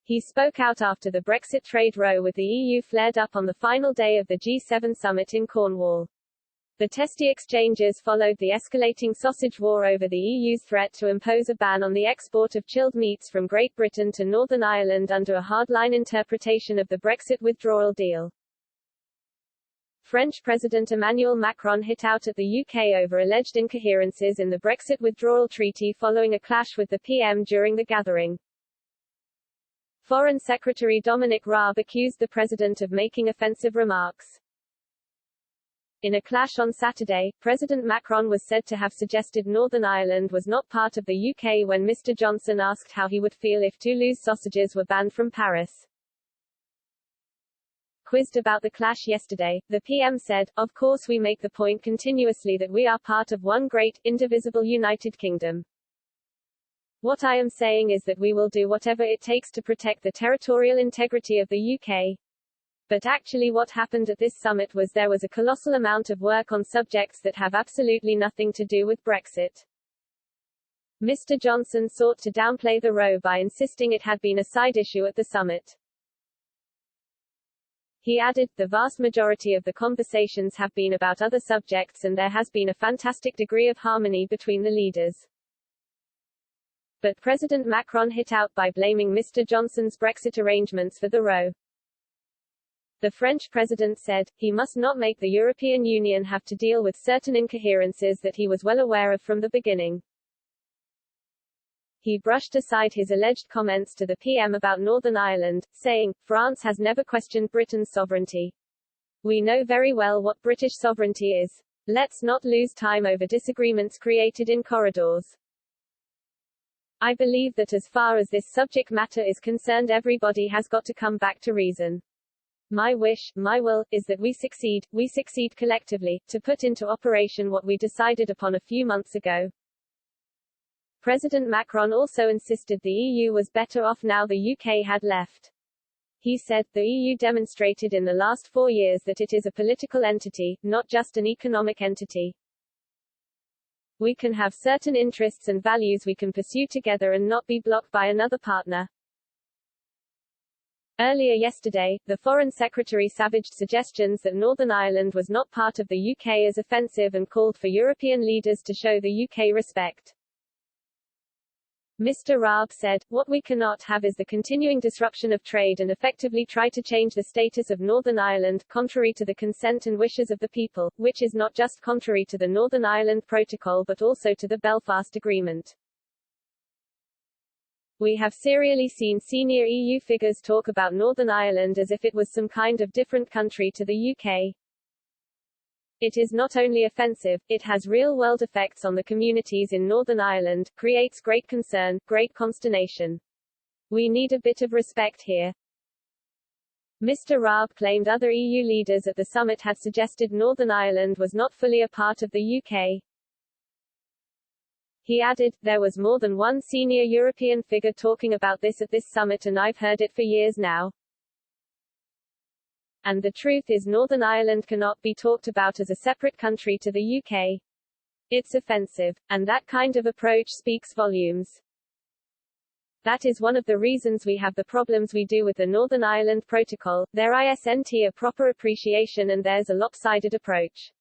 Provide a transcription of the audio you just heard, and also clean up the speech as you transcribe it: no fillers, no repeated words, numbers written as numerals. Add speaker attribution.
Speaker 1: He spoke out after the Brexit trade row with the EU flared up on the final day of the G7 summit in Cornwall. The testy exchanges followed the escalating sausage war over the EU's threat to impose a ban on the export of chilled meats from Great Britain to Northern Ireland under a hardline interpretation of the Brexit withdrawal deal. French President Emmanuel Macron hit out at the UK over alleged incoherences in the Brexit withdrawal treaty following a clash with the PM during the gathering. Foreign Secretary Dominic Raab accused the president of making offensive remarks. In a clash on Saturday, President Macron was said to have suggested Northern Ireland was not part of the UK when Mr. Johnson asked how he would feel if Toulouse sausages were banned from Paris. Quizzed about the clash yesterday, the PM said, "Of course we make the point continuously that we are part of one great, indivisible United Kingdom. What I am saying is that we will do whatever it takes to protect the territorial integrity of the UK. But actually what happened at this summit was there was a colossal amount of work on subjects that have absolutely nothing to do with Brexit." Mr. Johnson sought to downplay the row by insisting it had been a side issue at the summit. He added, "The vast majority of the conversations have been about other subjects and there has been a fantastic degree of harmony between the leaders." But President Macron hit out by blaming Mr. Johnson's Brexit arrangements for the row. The French president said, he must not make the European Union have to deal with certain incoherences that he was well aware of from the beginning. He brushed aside his alleged comments to the PM about Northern Ireland, saying, "France has never questioned Britain's sovereignty. We know very well what British sovereignty is. Let's not lose time over disagreements created in corridors. I believe that as far as this subject matter is concerned everybody has got to come back to reason. My wish, my will, is that we succeed collectively, to put into operation what we decided upon a few months ago." President Macron also insisted the EU was better off now the UK had left. He said, "The EU demonstrated in the last 4 years that it is a political entity, not just an economic entity. We can have certain interests and values we can pursue together and not be blocked by another partner." Earlier yesterday, the Foreign Secretary savaged suggestions that Northern Ireland was not part of the UK as offensive and called for European leaders to show the UK respect. Mr. Raab said, "What we cannot have is the continuing disruption of trade and effectively try to change the status of Northern Ireland, contrary to the consent and wishes of the people, which is not just contrary to the Northern Ireland Protocol but also to the Belfast Agreement. We have serially seen senior EU figures talk about Northern Ireland as if it was some kind of different country to the UK. It is not only offensive, it has real-world effects on the communities in Northern Ireland, creates great concern, great consternation. We need a bit of respect here." Mr. Raab claimed other EU leaders at the summit had suggested Northern Ireland was not fully a part of the UK. He added, "There was more than one senior European figure talking about this at this summit and I've heard it for years now. And the truth is Northern Ireland cannot be talked about as a separate country to the UK. It's offensive. And that kind of approach speaks volumes. That is one of the reasons we have the problems we do with the Northern Ireland Protocol. There isn't a proper appreciation and there's a lopsided approach.